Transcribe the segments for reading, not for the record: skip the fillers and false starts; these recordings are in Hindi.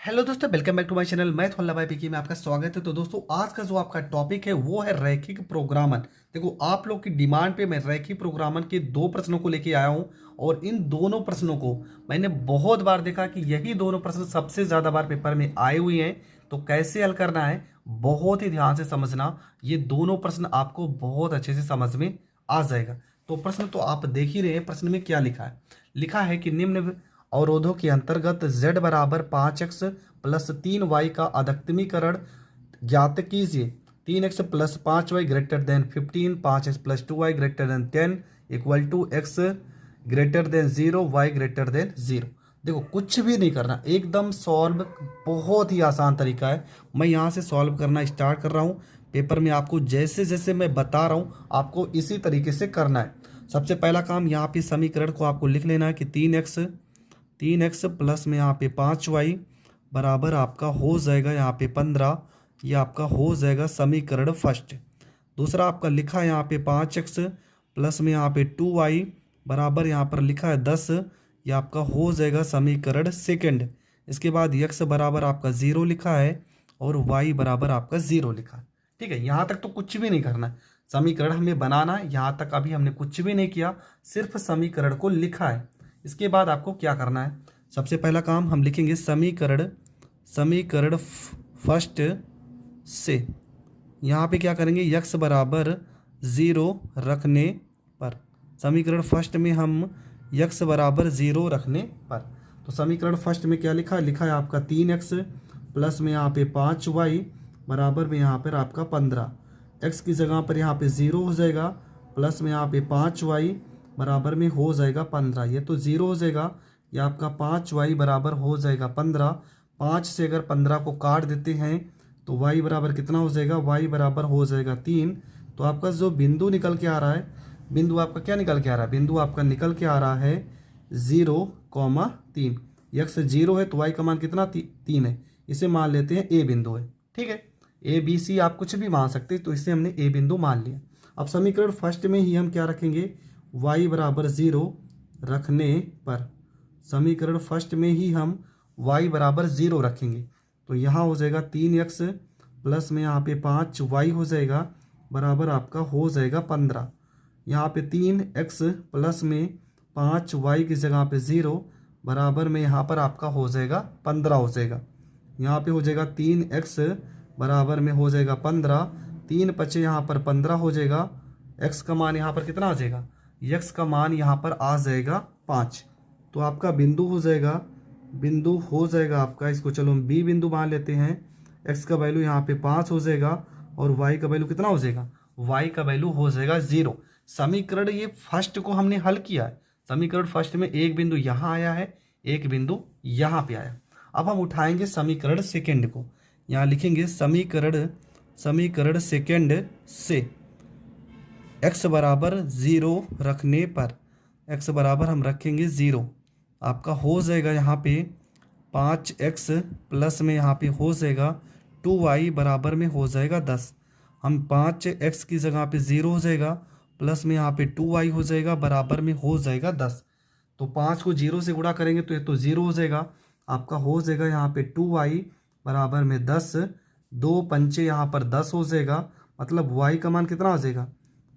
हेलो दोस्तों, welcome back to my channel. मैं वल्लभ भाई पीके में आपका स्वागत है। तो दोस्तों, आज का जो आपका टॉपिक है वो है रैखिक प्रोग्रामन। देखो, आप लोग की डिमांड पे मैं रैखिक प्रोग्रामन के दो प्रश्नों को लेके आया हूं और इन दोनों प्रश्नों को मैंने बहुत बार देखा कि यही दोनों प्रश्न सबसे ज़्यादा बार पेपर में आए हुए हैं। तो कैसे हल करना है, बहुत ही ध्यान से समझना। ये दोनों प्रश्न आपको बहुत अच्छे से समझ में आ जाएगा। तो प्रश्न तो आप देख ही रहे हैं। प्रश्न में क्या लिखा है? लिखा है कि निम्न अवरोधों के अंतर्गत z बराबर 5x प्लस 3y का अधिकतमीकरण ज्ञात कीजिए। 3x plus 5y greater than 15, 5x plus 2y greater than 10 इक्वल टू x greater than 0, y greater than 0। देखो, कुछ भी नहीं करना, एकदम सॉल्व। बहुत ही आसान तरीका है। मैं यहाँ से सॉल्व करना स्टार्ट कर रहा हूँ। पेपर में आपको जैसे जैसे मैं बता रहा हूँ आपको इसी तरीके से करना है। सबसे पहला काम, यहाँ पे समीकरण को आपको लिख लेना है कि 3x प्लस में यहाँ पे 5y बराबर आपका हो जाएगा यहाँ पे 15। ये आपका हो जाएगा समीकरण फर्स्ट। दूसरा आपका लिखा है यहाँ पे 5x प्लस में यहाँ पे 2y बराबर यहाँ पर लिखा है 10। ये आपका हो जाएगा समीकरण सेकंड। इसके बाद x बराबर आपका 0 लिखा है और y बराबर आपका 0 लिखा है। ठीक है, यहाँ तक तो कुछ भी नहीं करना है। समीकरण हमें बनाना है, यहाँ तक अभी हमने कुछ भी नहीं किया, सिर्फ समीकरण को लिखा है। इसके बाद आपको क्या करना है? सबसे पहला काम हम लिखेंगे समीकरण फर्स्ट से। यहाँ पे क्या करेंगे, x बराबर 0 रखने पर। समीकरण फर्स्ट में हम x बराबर 0 रखने पर, तो समीकरण फर्स्ट में क्या लिखा है? लिखा है आपका 3x प्लस में यहाँ पे 5y बराबर में यहाँ पर आपका 15। x की जगह पर यहाँ पे 0 हो जाएगा, प्लस में यहाँ पे 5y बराबर में हो जाएगा 15। ये तो 0 हो जाएगा, ये आपका 5y बराबर हो जाएगा 15। 5 से अगर 15 को काट देते हैं तो y बराबर कितना हो जाएगा? y बराबर हो जाएगा 3। तो आपका जो बिंदु निकल के आ रहा है, बिंदु आपका क्या निकल के आ रहा है? बिंदु आपका निकल के आ रहा है 0,3। x 0 है तो y का मान कितना? 3 है। इसे मान लेते हैं a बिंदु है। ठीक है, a b c आप कुछ भी मान सकते हैं, तो इसे हमने a बिंदु मान लिया। अब समीकरण फर्स्ट में ही हम क्या रखेंगे? y बराबर 0 रखने पर। समीकरण फर्स्ट में ही हम y बराबर 0 रखेंगे, तो यहाँ हो जाएगा 3x प्लस में यहाँ पे 5y हो जाएगा बराबर आपका हो जाएगा 15। यहाँ पे 3x प्लस में 5y की जगह पे 0 बराबर में यहाँ पर आपका हो जाएगा 15 हो जाएगा। यहाँ पे हो जाएगा 3x बराबर में हो जाएगा 15। 3 पचे यहाँ पर 15 हो जाएगा। x का मान यहाँ पर कितना आ जाएगा? x का मान यहाँ पर आ जाएगा 5। तो आपका बिंदु हो जाएगा आपका, इसको चलो हम b बिंदु मान लेते हैं। x का वैल्यू यहाँ पे 5 हो जाएगा और y का वैल्यू कितना हो जाएगा? y का वैल्यू हो जाएगा 0। समीकरण ये फर्स्ट को हमने हल किया है। समीकरण फर्स्ट में एक बिंदु यहाँ आया है, एक बिंदु यहाँ पे आया। अब हम उठाएंगे समीकरण सेकेंड को। यहाँ लिखेंगे समीकरण सेकेंड से x बराबर 0 रखने पर। x बराबर हम रखेंगे 0। आपका हो जाएगा यहाँ पे 5x प्लस में यहाँ पे हो जाएगा 2y बराबर में हो जाएगा 10। हम 5x की जगह पे 0 हो जाएगा, प्लस में यहाँ पे 2y हो जाएगा बराबर में हो जाएगा 10। तो 5 को 0 से गुणा करेंगे तो ये तो 0 हो जाएगा। आपका हो जाएगा यहाँ पे 2y बराबर में 10। 2 पंचे यहाँ पर 10 हो जाएगा, मतलब y का मान कितना आ जाएगा?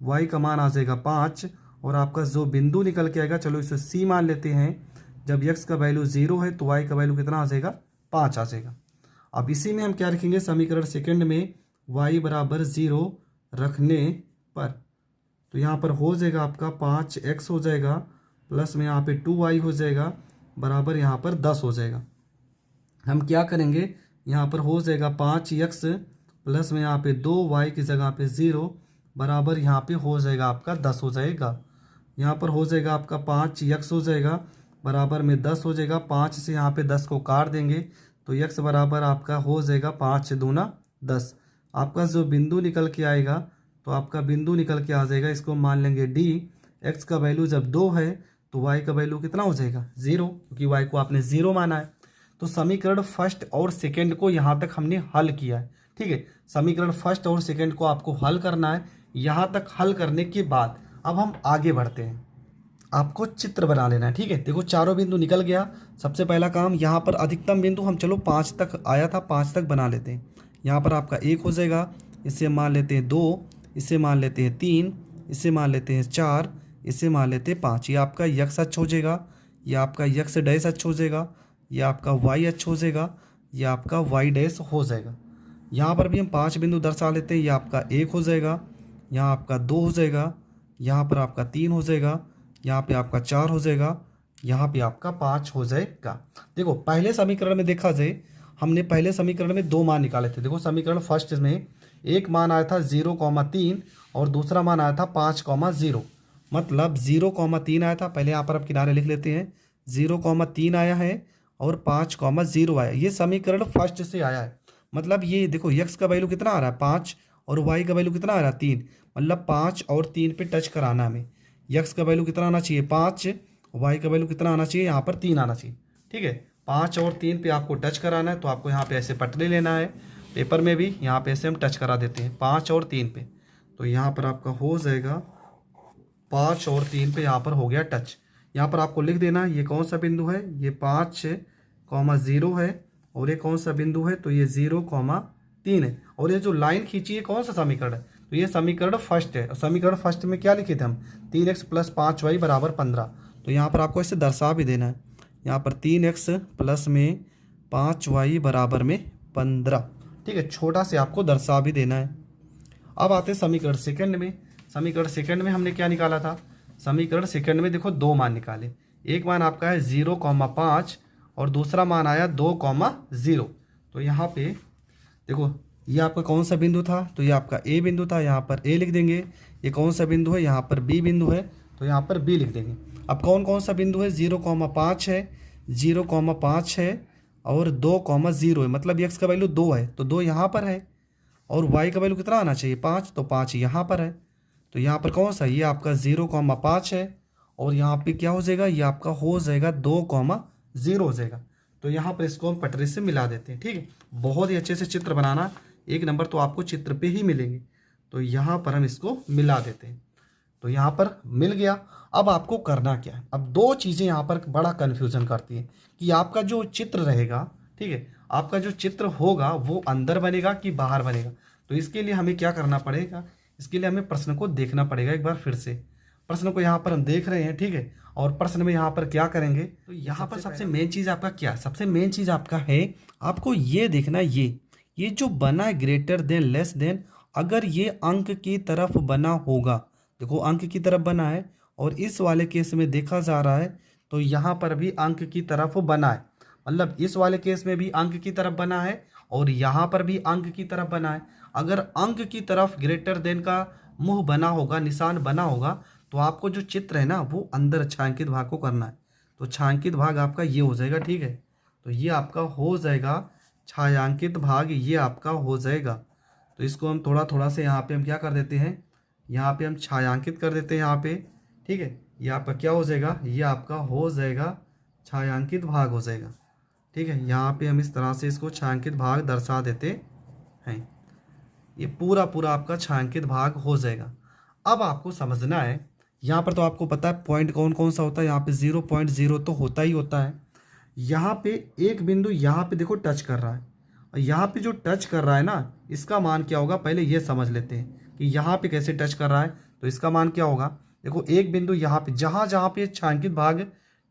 y का मान आ जाएगा 5। और आपका जो बिंदु निकल के आएगा, चलो इसे c मान लेते हैं। जब x का वैल्यू 0 है तो y का वैल्यू कितना आ जाएगा? 5 आ जाएगा। अब इसी में हम क्या रखेंगे? समीकरण सेकंड में y बराबर 0 रखने पर, तो यहाँ पर हो जाएगा आपका 5x हो जाएगा, प्लस में यहाँ पे 2y हो जाएगा बराबर यहाँ पर 10 हो जाएगा। हम क्या करेंगे? यहाँ पर हो जाएगा 5x प्लस में यहाँ पे 2y की जगह पे 0 बराबर यहाँ पे हो जाएगा आपका 10 हो जाएगा। यहाँ पर हो जाएगा आपका 5x हो जाएगा बराबर में 10 हो जाएगा। 5 से यहाँ पे 10 को काट देंगे तो x बराबर आपका हो जाएगा 5 दूना 10। आपका जो बिंदु निकल के आएगा, तो आपका बिंदु निकल के आ जाएगा, इसको मान लेंगे d। x का वैल्यू जब 2 है तो y का वैल्यू कितना हो जाएगा? 0, क्योंकि y को आपने 0 माना है। तो समीकरण फर्स्ट और सेकेंड को यहाँ तक हमने हल किया है। ठीक है, समीकरण फर्स्ट और सेकेंड को आपको हल करना है। यहाँ तक हल करने के बाद अब हम आगे बढ़ते हैं। आपको चित्र बना लेना है। ठीक है, देखो चारों बिंदु निकल गया। सबसे पहला काम यहाँ पर अधिकतम बिंदु हम चलो 5 तक आया था, 5 तक बना लेते हैं। यहाँ पर आपका 1 हो जाएगा, इससे मान लेते हैं 2, इससे मान लेते हैं 3, इससे मान लेते हैं 4, इससे मान लेते हैं 5। ये आपका यक्स अक्ष हो जाएगा, ये आपका यक्स डैश अक्ष हो जाएगा, ये आपका वाई अक्ष हो जाएगा, ये आपका वाई डैश हो जाएगा। यहाँ पर भी हम 5 बिंदु दर्शा लेते हैं। ये आपका 1 हो जाएगा, यहाँ आपका 2 हो जाएगा, यहाँ पर आपका 3 हो जाएगा, यहाँ पे आपका 4 हो जाएगा, यहाँ पे आपका 5 हो जाएगा। देखो पहले समीकरण में देखा जाए, हमने पहले समीकरण में 2 मान निकाले थे। देखो समीकरण फर्स्ट में एक मान आया था 0,3 और दूसरा मान आया था 5,0। मतलब 0,3 आया था। पहले यहाँ पर आप किनारे लिख लेते हैं, 0,3 आया है और 5,0 आया। ये समीकरण फर्स्ट से आया है। मतलब ये देखो यक्स का वैल्यू कितना आ रहा है 5 और वाई का वैल्यू कितना आ रहा है 3। मतलब 5 और 3 पे टच कराना हमें। यक्स का वैल्यू कितना आना चाहिए 5, वाई का वैल्यू कितना आना चाहिए यहाँ पर 3 आना चाहिए। ठीक है, 5 और 3 पे आपको टच कराना है। तो आपको यहाँ पे ऐसे पटले लेना है, पेपर में भी यहाँ पे ऐसे हम टच करा देते हैं 5 और 3 पे। तो यहाँ पर आपका हो जाएगा 5 और 3 पे यहाँ पर हो गया टच। यहाँ पर आपको लिख देना ये कौन सा बिंदु है, ये 5,0 है और ये कौन सा बिंदु है, तो ये 0,3 है। और ये जो लाइन खींची है कौन सा समीकरण है, तो ये समीकरण फर्स्ट है। समीकरण फर्स्ट में क्या लिखे थे हम, 3x + 5y = 15। तो यहाँ पर आपको इसे दर्शा भी देना है। यहाँ पर 3x + 5y = 15। ठीक है, छोटा से आपको दर्शा भी देना है। अब आते हैं समीकरण सेकंड में। समीकरण सेकंड में हमने क्या निकाला था, समीकरण सेकंड में देखो 2 मान निकाले। एक मान आपका है 0,5 और दूसरा मान आया 2,0। तो यहाँ पे देखो ये आपका कौन सा बिंदु था, तो ये आपका ए बिंदु था, यहाँ पर ए लिख देंगे। ये कौन सा बिंदु है, यहाँ पर बी बिंदु है, तो यहाँ पर बी लिख देंगे। अब कौन कौन सा बिंदु है, 0,5 है, 0,5 है और 2,0 है। मतलब एक्स का वैल्यू 2 है तो 2 यहाँ पर है और वाई का वैल्यू कितना आना चाहिए 5, तो 5 यहाँ पर है। तो यहाँ पर कौन सा, ये आपका 0,5 है और यहाँ पे क्या हो जाएगा, ये आपका हो जाएगा 2,0 हो जाएगा। तो यहाँ पर इसको हम पटरी से मिला देते हैं। ठीक है, बहुत ही अच्छे से चित्र बनाना, 1 नंबर तो आपको चित्र पे ही मिलेंगे। तो यहाँ पर हम इसको मिला देते हैं। तो यहाँ पर मिल गया। अब आपको करना क्या है, अब 2 चीज़ें यहाँ पर बड़ा कन्फ्यूज़न करती हैं कि आपका जो चित्र रहेगा, ठीक है, आपका जो चित्र होगा वो अंदर बनेगा कि बाहर बनेगा। तो इसके लिए हमें क्या करना पड़ेगा, इसके लिए हमें प्रश्न को देखना पड़ेगा एक बार फिर से। प्रश्न को यहाँ पर हम देख रहे हैं, ठीक है, और प्रश्न में यहाँ पर क्या करेंगे, तो यहाँ पर सबसे मेन चीज़ आपका क्या, सबसे मेन चीज़ आपका है आपको ये देखना, ये जो बना है ग्रेटर देन लेस देन, अगर ये अंक की तरफ बना होगा, देखो अंक की तरफ बना है और इस वाले केस में देखा जा रहा है तो यहाँ पर भी अंक की तरफ बना है। मतलब इस वाले केस में भी अंक की तरफ बना है और यहाँ पर भी अंक की तरफ बना है। अगर अंक की तरफ ग्रेटर देन का मुंह बना होगा, निशान बना होगा, तो आपको जो चित्र है ना वो अंदर छायांकित भाग को करना है। तो छायांकित भाग आपका ये हो जाएगा। ठीक है, तो ये आपका हो जाएगा छायांकित भाग, ये आपका हो जाएगा। तो इसको हम थोड़ा थोड़ा से यहाँ पे हम क्या कर देते हैं, यहाँ पे हम छायांकित कर देते हैं यहाँ पे। ठीक है, ये आपका क्या हो जाएगा, ये आपका हो जाएगा छायांकित भाग हो जाएगा। ठीक है, यहाँ पे हम इस तरह से इसको छायांकित भाग दर्शा देते हैं। ये पूरा पूरा आपका छायांकित भाग हो जाएगा। अब आपको समझना है, यहाँ पर तो आपको पता है पॉइंट कौन कौन सा होता है, यहाँ पे 0.0 तो होता ही होता है। यहाँ पे एक बिंदु यहाँ पे देखो टच कर रहा है और यहाँ पे जो टच कर रहा है ना, इसका मान क्या होगा, पहले ये समझ लेते हैं कि यहाँ पे कैसे टच कर रहा है। तो इसका मान क्या होगा, देखो एक बिंदु यहाँ पे जहाँ जहाँ पे छायांकित भाग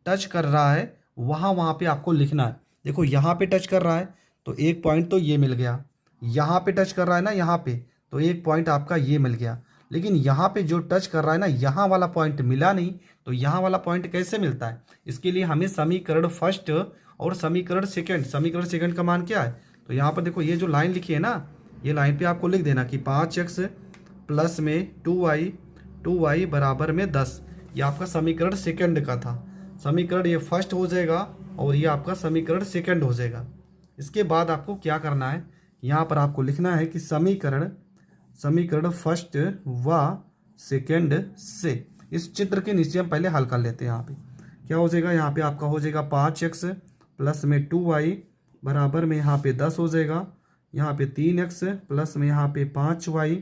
टच कर रहा है वहाँ वहाँ पे आपको लिखना है। देखो यहाँ पे टच कर रहा है तो एक पॉइंट तो ये मिल गया, यहाँ पे टच कर रहा है ना यहाँ पे, तो एक पॉइंट आपका ये मिल गया। लेकिन यहाँ पे जो टच कर रहा है ना, यहाँ वाला पॉइंट मिला नहीं, तो यहाँ वाला पॉइंट कैसे मिलता है, इसके लिए हमें समीकरण फर्स्ट और समीकरण सेकंड का मान क्या है। तो यहाँ पर देखो ये जो लाइन लिखी है ना, ये लाइन पे आपको लिख देना कि 5x + 2y = 10। ये आपका समीकरण सेकंड का था। समीकरण ये फर्स्ट हो जाएगा और ये आपका समीकरण सेकंड हो जाएगा। इसके बाद आपको क्या करना है, यहाँ पर आपको लिखना है कि समीकरण फर्स्ट व सेकंड से। इस चित्र के नीचे हम पहले हल कर लेते हैं। यहाँ पे क्या हो जाएगा, यहाँ पे आपका हो जाएगा 5x + 2y = यहाँ पे 10 हो जाएगा। यहाँ पे 3x + यहाँ पे 5y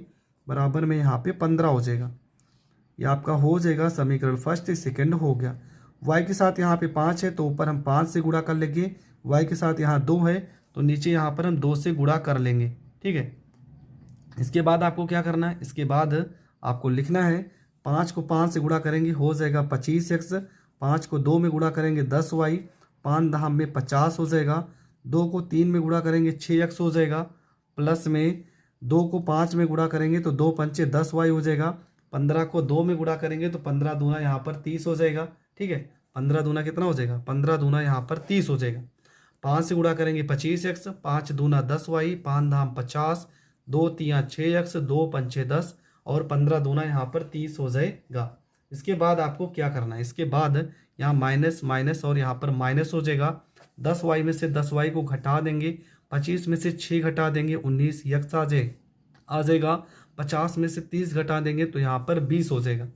= यहाँ पे 15 हो जाएगा। ये आपका हो जाएगा समीकरण फर्स्ट, सेकंड हो गया। y के साथ यहाँ पे 5 है तो ऊपर हम 5 से गुणा कर लेंगे, y के साथ यहाँ 2 है तो नीचे यहाँ पर हम 2 से गुणा कर लेंगे। ठीक है, इसके बाद आपको क्या करना है, इसके बाद आपको लिखना है 5 को 5 से गुणा करेंगे हो जाएगा 25x, 5 को 2 में गुणा करेंगे 10y, 5 दहाम में 50 हो जाएगा, 2 को 3 में गुणा करेंगे 6x हो जाएगा, प्लस में 2 को 5 में गुणा करेंगे तो 2 पंचे 10y हो जाएगा, 15 को 2 में गुणा करेंगे तो 15 दूना यहाँ पर 30 हो जाएगा। ठीक है, 15 दूना कितना हो जाएगा, 15 दूना यहाँ पर 30 हो जाएगा। 5 से गुणा करेंगे 25x, 5 दूना 10y, 5 धाम 50, 2 तियाँ 6x, 2 पंचे 10 और 15 दूना यहाँ पर 30 हो जाएगा। इसके बाद आपको क्या करना है, इसके बाद यहाँ माइनस माइनस और यहाँ पर माइनस हो जाएगा। 10y में से 10y को घटा देंगे, 25 में से 6 घटा देंगे 19 x आ जाएगा, 50 में से 30 घटा देंगे तो यहाँ पर 20 हो जाएगा।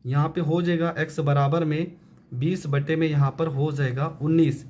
यहाँ पे हो जाएगा x बराबर में 20 बटे में यहाँ पर हो जाएगा 19।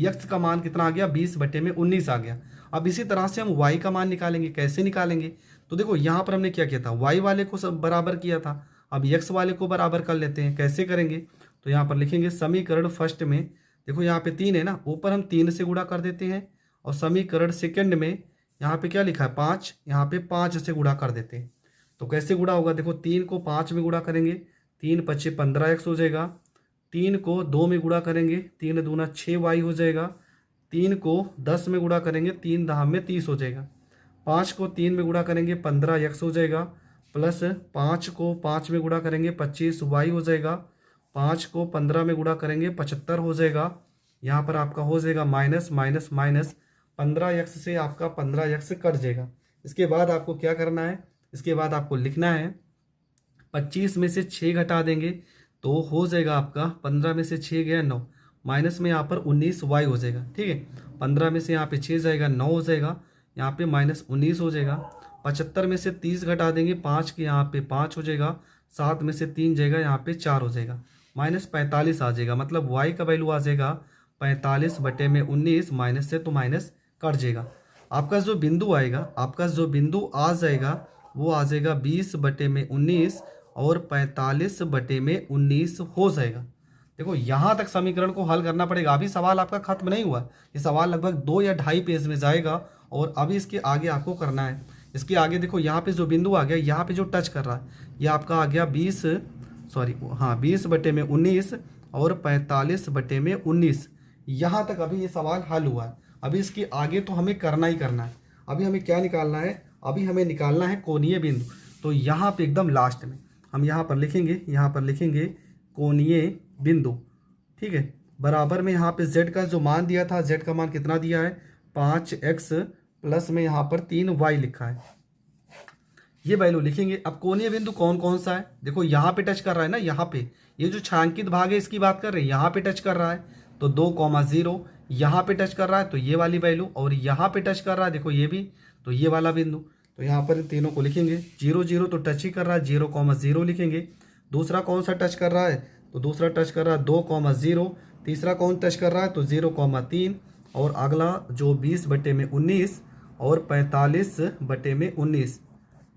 x का मान कितना आ गया, 20 बटे में 19 आ गया। अब इसी तरह से हम y का मान निकालेंगे। कैसे निकालेंगे, तो देखो यहाँ पर हमने क्या किया था, y वाले को सब बराबर किया था, अब x वाले को बराबर कर लेते हैं। कैसे करेंगे, तो यहाँ पर लिखेंगे समीकरण फर्स्ट में, देखो यहाँ पे 3 है ना, ऊपर हम 3 से गुणा कर देते हैं और समीकरण सेकंड में यहाँ पे क्या लिखा है 5, यहाँ पे 5 से गुणा कर देते हैं। तो कैसे गुणा होगा, देखो 3 को 5 में गुणा करेंगे, 3 पचे 15x हो जाएगा, 3 को 2 में गुणा करेंगे, 3 दूना 6y हो जाएगा, 3 को 10 में गुणा करेंगे, 3 दहाम में 30 हो जाएगा, 5 को 3 में गुणा करेंगे 15x हो जाएगा, प्लस 5 को 5 में गुणा करेंगे 25y हो जाएगा, 5 को 15 में गुणा करेंगे 75 हो जाएगा। यहाँ पर आपका हो जाएगा माइनस माइनस माइनस, 15x से आपका 15x कट जाएगा। इसके बाद आपको क्या करना है, इसके बाद आपको लिखना है 25 में से 6 घटा देंगे तो हो जाएगा आपका 15 में से 6 गया 9, माइनस में यहाँ पर 19y हो जाएगा। ठीक है, 15 में से यहाँ पे 6 जाएगा 9 हो जाएगा, यहाँ पे माइनस 19 हो जाएगा। 75 में से 30 घटा देंगे, 5 के यहाँ पे 5 हो जाएगा, 7 में से 3 जाएगा यहाँ पे 4 हो जाएगा, माइनस 45 आ जाएगा। मतलब y का वैल्यू आ जाएगा 45 बटे में 19, माइनस से तो माइनस कट जाएगा। आपका जो बिंदु आएगा, आपका जो बिंदु आ जाएगा वो आ जाएगा 20 बटे में 19 और 45 बटे में 19 हो जाएगा। देखो यहाँ तक समीकरण को हल करना पड़ेगा। अभी सवाल आपका खत्म नहीं हुआ, ये सवाल लगभग 2 या 2.5 पेज में जाएगा और अभी इसके आगे आपको करना है। इसके आगे देखो यहाँ पे जो बिंदु आ गया, यहाँ पे जो टच कर रहा है ये आपका आ गया 20 बटे में 19 और 45 बटे में 19। यहाँ तक अभी ये सवाल हल हुआ है। अभी इसके आगे तो हमें करना ही करना है। अभी हमें क्या निकालना है, अभी हमें निकालना है कोणीय बिंदु। तो यहाँ पे एकदम लास्ट में हम यहाँ पर लिखेंगे कोणीय बिंदु। ठीक है, बराबर में यहाँ पे z का जो मान दिया था, z का मान कितना दिया है 5x प्लस में यहाँ पर 3y लिखा है, ये वैल्यू लिखेंगे। अब कोणीय बिंदु कौन कौन सा है, देखो यहाँ पे टच कर रहा है ना, यहाँ पे ये जो छायांकित भाग है इसकी बात कर रहे हैं, यहाँ पे टच कर रहा है तो 2,0, यहाँ पे टच कर रहा है तो ये वाली वैल्यू, और यहाँ पे टच कर रहा है देखो ये भी, तो ये वाला बिंदु। तो यहाँ पर तीनों को लिखेंगे। 0,0 तो टच ही कर रहा है, 0,0 लिखेंगे। दूसरा कौन सा टच कर रहा है, तो दूसरा टच कर रहा है 2,0। तीसरा कौन टच कर रहा है, तो 0,3। और अगला जो 20 बटे में 19 और 45 बटे में 19,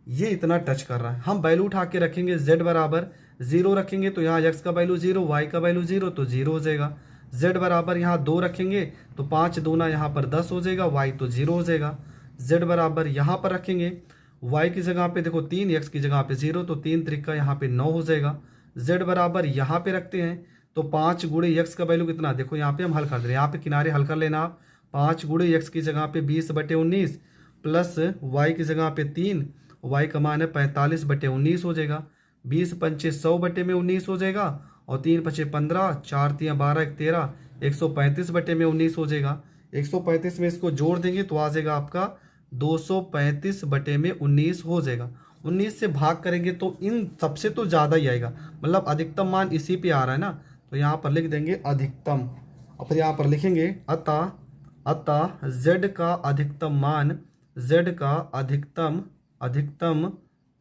ये इतना टच कर रहा है। हम वैल्यू उठा के रखेंगे, z बराबर 0 रखेंगे तो यहाँ x का वैल्यू 0, y का वैल्यू 0 तो 0 हो जाएगा। z बराबर यहाँ 2 रखेंगे तो 5 दूना यहाँ पर 10 हो जाएगा, y तो 0 हो जाएगा। z बराबर यहाँ पर रखेंगे, y की जगह पे देखो 3, x की जगह पे 0 तो 3 त्रिका यहाँ पे 9 हो जाएगा। z बराबर यहाँ पे रखते हैं तो 5 गुणे x का वैल्यू कितना, देखो यहाँ पे हम हल कर दे रहे हैं, यहाँ पे किनारे हल कर लेना आप। 5 गुणे x की जगह पे 20 बटे 19 प्लस y की जगह पे 3, y का मान है 45 बटे 19 हो जाएगा। 20 पंचे 100 बटे में 19 हो जाएगा और 3 पचे 15, 4 3 12 1 13, 135 बटे में 19 हो जाएगा। 135 में इसको जोड़ देंगे तो आ जाएगा आपका 235 बटे में 19 हो जाएगा। 19 से भाग करेंगे तो इन सबसे तो ज़्यादा ही आएगा, मतलब अधिकतम मान इसी पे आ रहा है ना, तो यहाँ पर लिख देंगे अधिकतम। और फिर यहाँ पर लिखेंगे अतः z का अधिकतम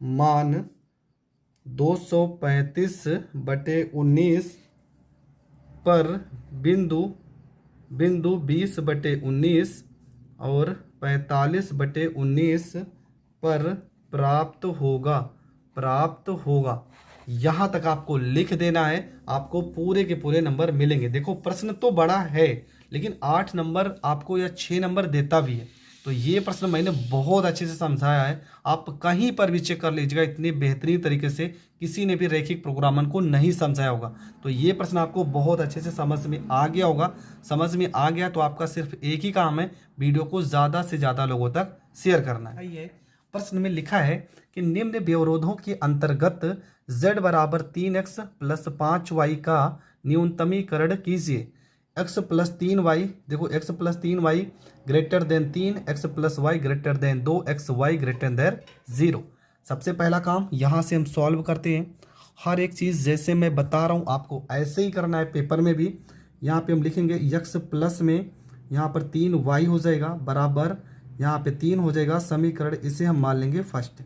मान 235 बटे 19 पर बिंदु 20 बटे 19 और 45 बटे 19 पर प्राप्त होगा। यहाँ तक आपको लिख देना है, आपको पूरे के पूरे नंबर मिलेंगे। देखो प्रश्न तो बड़ा है लेकिन 8 नंबर आपको या 6 नंबर देता भी है। तो ये प्रश्न मैंने बहुत अच्छे से समझाया है, आप कहीं पर भी चेक कर लीजिएगा, इतनी बेहतरीन तरीके से किसी ने भी रैखिक प्रोग्रामन को नहीं समझाया होगा। तो ये प्रश्न आपको बहुत अच्छे से समझ में आ गया होगा। समझ में आ गया तो आपका सिर्फ एक ही काम है, वीडियो को ज़्यादा से ज़्यादा लोगों तक शेयर करना है। ये प्रश्न में लिखा है कि निम्न व्यवरोधों के अंतर्गत z बराबर 3x प्लस 5y का न्यूनतमीकरण कीजिए। x प्लस 3y, देखो x plus 3y greater than 3, x plus y greater than 2, x y greater than 0। सबसे पहला काम यहाँ से हम सॉल्व करते हैं। हर एक चीज़ जैसे मैं बता रहा हूँ आपको ऐसे ही करना है पेपर में भी। यहाँ पे हम लिखेंगे x प्लस में यहाँ पर 3y हो जाएगा बराबर यहाँ पे 3 हो जाएगा समीकरण, इसे हम मान लेंगे फर्स्ट।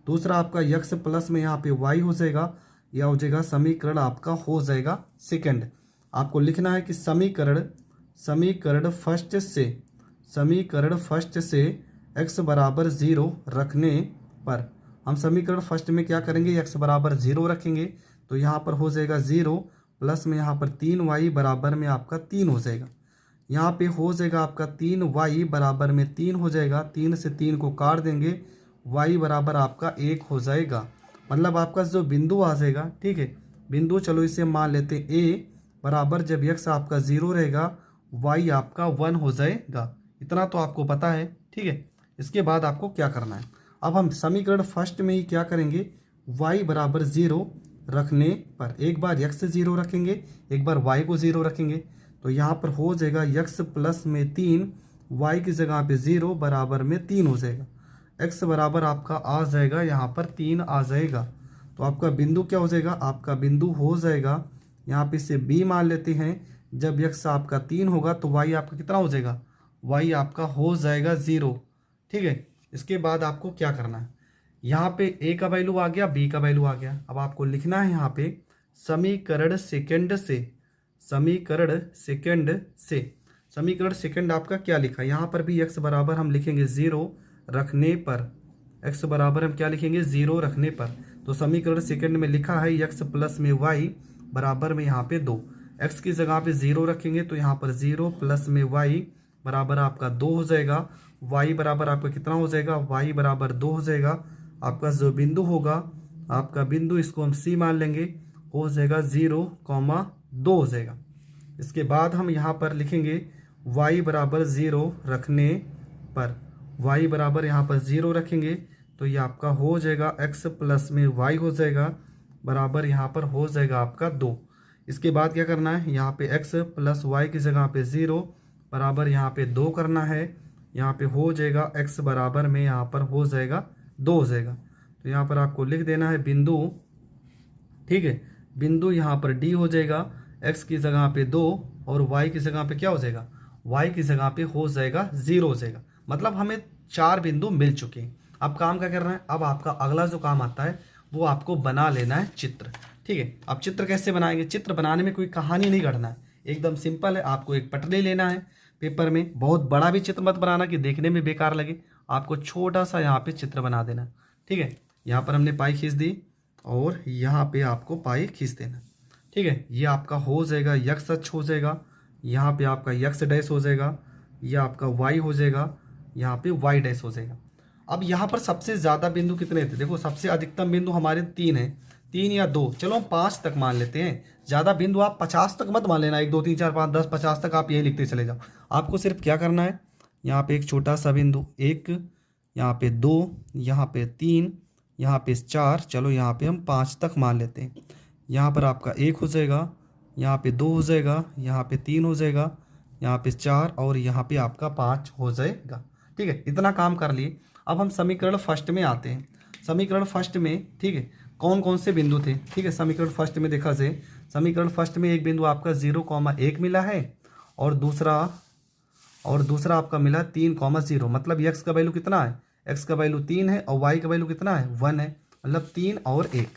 दूसरा आपका x प्लस में यहाँ पे y हो जाएगा, यह हो जाएगा समीकरण आपका हो जाएगा सेकंड। आपको लिखना है कि समीकरण फर्स्ट से x बराबर 0 रखने पर, हम समीकरण फर्स्ट में क्या करेंगे, x बराबर 0 रखेंगे तो यहाँ पर हो जाएगा 0 प्लस में यहाँ पर 3y बराबर में आपका 3 हो जाएगा। यहाँ पे हो जाएगा आपका 3y बराबर में 3 हो जाएगा, 3 से 3 को काट देंगे, y बराबर आपका 1 हो जाएगा। मतलब आपका जो बिंदु आ जाएगा, ठीक है, बिंदु चलो इसे मान लेते हैं a बराबर जब x आपका 0 रहेगा y आपका 1 हो जाएगा। इतना तो आपको पता है, ठीक है। इसके बाद आपको क्या करना है, अब हम समीकरण फर्स्ट में ही क्या करेंगे, y बराबर 0 रखने पर एक बार x 0 रखेंगे, एक बार y को 0 रखेंगे तो यहाँ पर हो जाएगा x प्लस में 3, y की जगह पे 0 बराबर में 3 हो जाएगा। x बराबर आपका आ जाएगा यहाँ पर 3 आ जाएगा। तो आपका बिंदु क्या हो जाएगा, आपका बिंदु हो जाएगा यहाँ पे से b मान लेते हैं। जब x आपका 3 होगा तो y आपका कितना हो जाएगा, y आपका हो जाएगा 0, ठीक है। इसके बाद आपको क्या करना है, यहाँ पे a का वैल्यू आ गया, b का वैल्यू आ गया। अब आपको लिखना है यहाँ पे समीकरण सेकंड आपका क्या लिखा है, यहाँ पर भी x बराबर हम लिखेंगे 0 रखने पर, x बराबर हम क्या लिखेंगे 0 रखने पर। तो समीकरण सेकंड में लिखा है x प्लस में y बराबर में यहाँ पे 2, x की जगह पे 0 रखेंगे तो यहाँ पर 0 प्लस में y बराबर आपका 2 हो जाएगा। y बराबर आपका कितना हो जाएगा, y बराबर 2 हो जाएगा। आपका जो बिंदु होगा, आपका बिंदु इसको हम c मान लेंगे, हो जाएगा 0,2 हो जाएगा। इसके बाद हम यहाँ पर लिखेंगे y बराबर 0 रखने पर, y बराबर यहाँ पर 0 रखेंगे तो ये आपका हो जाएगा x प्लस में y हो जाएगा बराबर यहाँ पर हो जाएगा आपका 2। इसके बाद क्या करना है, यहाँ पे x प्लस वाई की जगह पे 0 बराबर यहाँ पे 2 करना है। यहाँ पे हो जाएगा x बराबर में यहाँ पर हो जाएगा 2 हो जाएगा। तो यहाँ पर आपको लिख देना है बिंदु, ठीक है, बिंदु यहाँ पर D हो जाएगा, x की जगह पे 2 और y की जगह पे क्या हो जाएगा, y की जगह पे हो जाएगा 0 हो जाएगा। मतलब हमें 4 बिंदु मिल चुके हैं। अब काम क्या करना है, अब आपका अगला जो काम आता है वो आपको बना लेना है चित्र, ठीक है। अब चित्र कैसे बनाएंगे, चित्र बनाने में कोई कहानी नहीं गढ़ना है, एकदम सिंपल है। आपको एक पटरी लेना है पेपर में, बहुत बड़ा भी चित्र मत बनाना कि देखने में बेकार लगे, आपको छोटा सा यहाँ पे चित्र बना देना, ठीक है। यहाँ पर हमने पाई खींच दी और यहाँ पे आपको पाई खींच देना, ठीक है। ये आपका हो जाएगा x अक्ष हो जाएगा, यहाँ पे आपका x डैश हो जाएगा, ये आपका y हो जाएगा, यहाँ पे y डैश हो जाएगा। अब यहाँ पर सबसे ज़्यादा बिंदु कितने थे, देखो सबसे अधिकतम बिंदु हमारे 3 हैं, 3 या 2, चलो हम 5 तक मान लेते हैं। ज़्यादा बिंदु आप 50 तक मत मान लेना, 1 2 3 4 5 10 50 तक आप यही लिखते चले जाओ। आपको सिर्फ क्या करना है, यहाँ पे एक छोटा सा बिंदु 1, यहाँ पे 2, यहाँ पे 3, यहाँ पे 4, चलो यहाँ पे हम 5 तक मान लेते हैं। यहाँ पर आपका 1 हो जाएगा, यहाँ पे 2 हो जाएगा, यहाँ पे 3 हो जाएगा, यहाँ पे 4 और यहाँ पे आपका 5 हो जाएगा, ठीक है। इतना काम कर लिए। अब हम समीकरण फर्स्ट में आते हैं। समीकरण फर्स्ट में, ठीक है, कौन कौन से बिंदु थे, ठीक है। समीकरण फर्स्ट में देखा जाए, समीकरण फर्स्ट में एक बिंदु आपका 0,1 मिला है और दूसरा आपका मिला 3,0। मतलब x का वैल्यू कितना है, x का वैल्यू 3 है और y का वैल्यू कितना है 1 है। मतलब 3 और 1,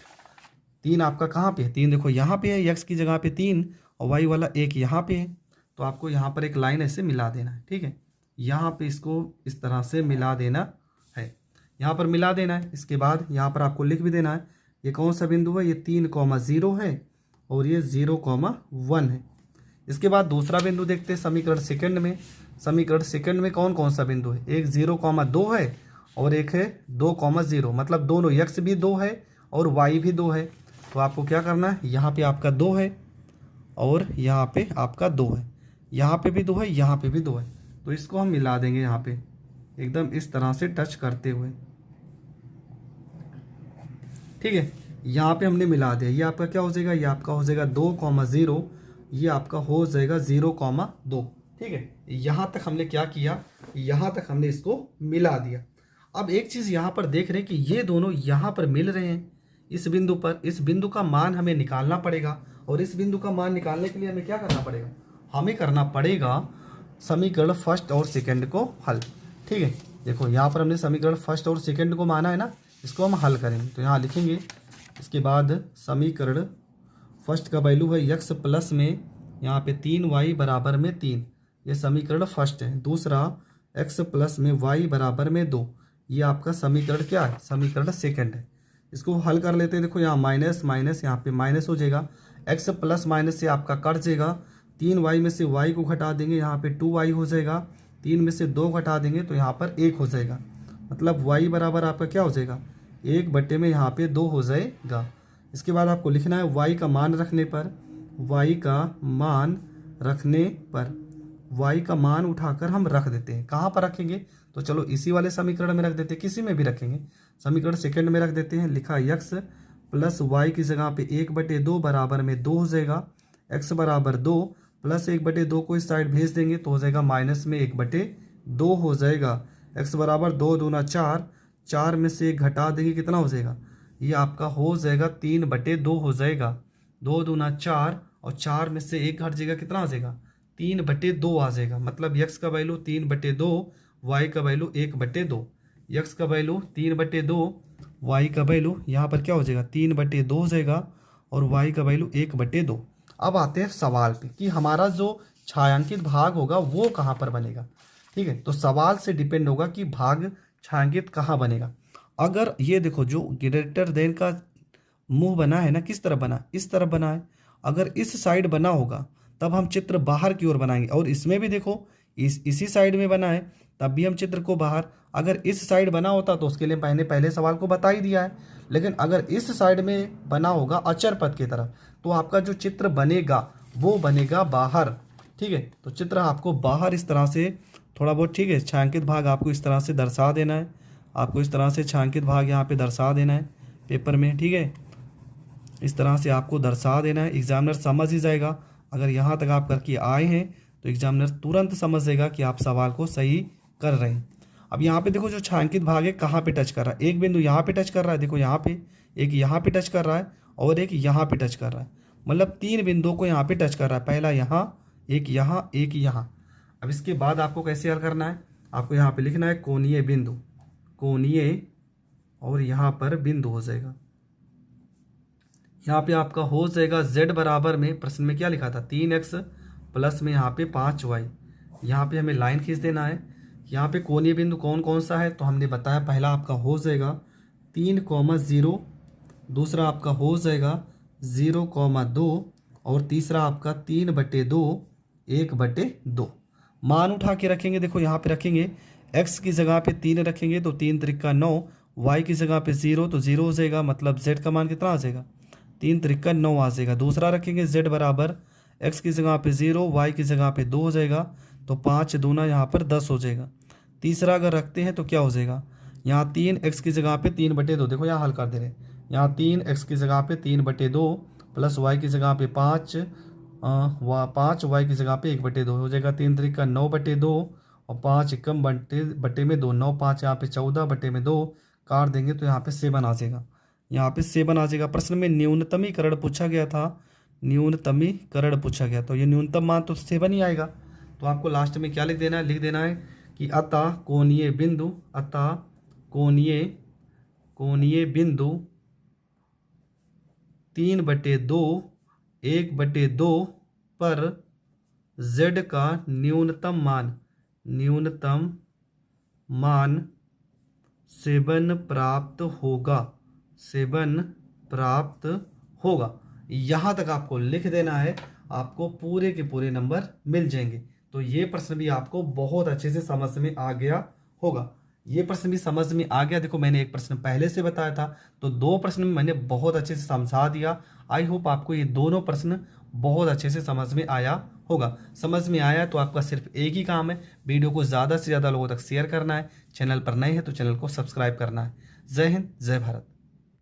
3 आपका कहाँ पे है, 3 देखो यहाँ पे है, x की जगह पे 3 और y वाला 1 यहाँ पे है। तो आपको यहाँ पर एक लाइन ऐसे मिला देना है, ठीक है। यहाँ पे इसको इस तरह से मिला देना है, यहाँ पर मिला देना है। इसके बाद यहाँ पर आपको लिख भी देना है ये कौन सा बिंदु है, ये 3,0 है और ये 0,1 है। इसके बाद दूसरा बिंदु देखते हैं समीकरण सेकंड में। समीकरण सेकंड में कौन कौन सा बिंदु है, एक 0,2 है और एक है 2,0, मतलब दोनों x भी 2 है और y भी 2 है। तो आपको क्या करना है, यहाँ पे आपका 2 है और यहाँ पे आपका 2 है, यहाँ पे भी 2 है, यहाँ पे भी 2 है। तो इसको हम मिला देंगे यहाँ पे एकदम इस तरह से टच करते हुए, ठीक है। यहाँ पे हमने मिला दिया, ये आपका क्या हो जाएगा, ये आपका हो जाएगा 2,0, ये आपका हो जाएगा 0,2, ठीक है। यहाँ तक हमने क्या किया, यहाँ तक हमने इसको मिला दिया। अब एक चीज़ यहाँ पर देख रहे हैं कि ये दोनों यहाँ पर मिल रहे हैं इस बिंदु पर। इस बिंदु का मान हमें निकालना पड़ेगा और इस बिंदु का मान निकालने के लिए हमें क्या करना पड़ेगा, हमें करना पड़ेगा समीकरण फर्स्ट और सेकंड को हल, ठीक है। देखो यहाँ पर हमने समीकरण फर्स्ट और सेकंड को माना है ना, इसको हम हल करेंगे। तो यहाँ लिखेंगे, इसके बाद समीकरण फर्स्ट का वैल्यू है x प्लस में यहाँ पे 3y बराबर में 3, ये समीकरण फर्स्ट है। दूसरा x प्लस में y बराबर में 2, ये आपका समीकरण क्या है, समीकरण सेकंड है। इसको हल कर लेते हैं। देखो यहाँ माइनस माइनस यहाँ पे माइनस हो जाएगा, x प्लस माइनस से आपका कट जाएगा, 3y में से y को घटा देंगे, यहाँ पे 2y हो जाएगा, 3 में से 2 घटा देंगे तो यहाँ पर 1 हो जाएगा, मतलब y बराबर आपका क्या हो जाएगा, 1 में यहाँ पे 2 हो जाएगा। इसके बाद आपको लिखना है y का मान रखने पर, y का मान रखने पर, y का मान उठाकर हम रख देते हैं। कहाँ पर रखेंगे, तो चलो इसी वाले समीकरण में रख देते हैं, किसी में भी रखेंगे, समीकरण सेकंड में रख देते हैं। लिखा x प्लस वाई की जगह पे 1/2 बराबर में 2 हो जाएगा, x बराबर 2 प्लस 1/2 को इस साइड भेज देंगे तो हो जाएगा माइनस में 1/2 हो जाएगा। x बराबर 2 दूना 4, 4 में से 1 घटा देंगे, कितना हो जाएगा, ये आपका हो जाएगा 3/2 हो जाएगा। 2 दूना 4 और 4 में से 1 घट जाएगा, कितना आ जाएगा, 3/2 आ जाएगा। मतलब x का वैल्यू 3/2, y का वैल्यू 1/2, x का वैल्यू 3/2, y का वैल्यू यहाँ पर क्या हो जाएगा 3/2 हो जाएगा और y का वैल्यू 1/2। अब आते हैं सवाल पे कि हमारा जो छायांकित भाग होगा वो कहाँ पर बनेगा, ठीक है। तो सवाल से डिपेंड होगा कि भाग छायांकित कहाँ बनेगा। अगर ये देखो जो ग्रेटर देन का मुंह बना है ना, किस तरफ बना, इस तरफ बना है। अगर इस साइड बना होगा तब हम चित्र बाहर की ओर बनाएंगे, और इसमें भी देखो इसी साइड में बना है तब भी हम चित्र को बाहर। अगर इस साइड बना होता तो उसके लिए मैंने पहले सवाल को बता ही दिया है, लेकिन अगर इस साइड में बना होगा अचर पथ की तरफ तो आपका जो चित्र बनेगा वो बनेगा बाहर, ठीक है। तो चित्र आपको बाहर इस तरह से थोड़ा बहुत, ठीक है, छायांकित भाग आपको इस तरह से दर्शा देना है, आपको इस तरह से छायांकित भाग यहाँ पे दर्शा देना है पेपर में, ठीक है, इस तरह से आपको दर्शा देना है। एग्जामिनर समझ ही जाएगा, अगर यहाँ तक आप करके आए हैं तो एग्जामिनर तुरंत समझ जाएगा कि आप सवाल को सही कर रहे हैं। अब यहाँ पे देखो जो छायांकित भाग है कहाँ पे टच कर रहा है, एक बिंदु यहाँ पे टच कर रहा है, देखो यहाँ पे एक, यहाँ पे टच कर रहा है और एक यहाँ पे टच कर रहा है, मतलब 3 बिंदुओं को यहाँ पे टच कर रहा है, पहला यहाँ, एक यहाँ, एक यहाँ। अब इसके बाद आपको कैसे हल करना है, आपको यहाँ पे लिखना है कोणीय बिंदु, कोणीय, और यहाँ पर बिंदु हो जाएगा, यहाँ पे आपका हो जाएगा z बराबर में, प्रश्न में क्या लिखा था 3x प्लस में यहाँ पे 5y, यहाँ पे हमें लाइन खींच देना है। यहाँ पे कोणीय बिंदु कौन कौन सा है तो हमने बताया, पहला आपका हो जाएगा 3,0, दूसरा आपका हो जाएगा 0,2 और तीसरा आपका 3/2, 1/2। मान उठा के रखेंगे, देखो यहाँ पे रखेंगे, x की जगह पे 3 रखेंगे तो 3 त्रिका 9, y की जगह पे 0 तो 0 हो जाएगा, मतलब z का मान कितना आ जाएगा, 3 त्रिका 9 आ जाएगा। दूसरा रखेंगे z बराबर x की जगह पे 0, y की जगह पे 2 हो जाएगा, तो 5 दूना यहाँ पर 10 हो जाएगा। तीसरा अगर रखते हैं तो क्या हो जाएगा, यहाँ 3x की जगह पे 3/2, देखो यहाँ हल कर दे रहे हैं, यहाँ 3x की जगह पे 3/2 प्लस y की जगह पे 5, 5 y की जगह पे 1/2 हो जाएगा, 3 त्रिका 9/2 और 5 एकम बटे में 2, 9 5 यहाँ पे 14/2 काट देंगे तो यहाँ पे 7 आ जाएगा, यहाँ पे 7 आ जाएगा। प्रश्न में न्यूनतमीकरण पूछा गया था, न्यूनतमीकरण पूछा गया, तो ये न्यूनतम मान तो 7 ही आएगा। तो आपको लास्ट में क्या लिख देना है, लिख देना है कि अतः कोणीय बिंदु, अतः कोणीय बिंदु 3/2, 1/2 पर z का न्यूनतम मान 7 प्राप्त होगा, 7 प्राप्त होगा। यहाँ तक आपको लिख देना है, आपको पूरे के पूरे नंबर मिल जाएंगे। तो ये प्रश्न भी आपको बहुत अच्छे से समझ में आ गया होगा। ये प्रश्न भी समझ में आ गया। देखो मैंने एक प्रश्न पहले से बताया था, तो 2 प्रश्न में मैंने बहुत अच्छे से समझा दिया। आई होप आपको ये दोनों प्रश्न बहुत अच्छे से समझ में आया होगा। समझ में आया तो आपका सिर्फ एक ही काम है, वीडियो को ज़्यादा से ज़्यादा लोगों तक शेयर करना है। चैनल पर नए हैं तो चैनल को सब्सक्राइब करना है। जय हिंद, जय भारत।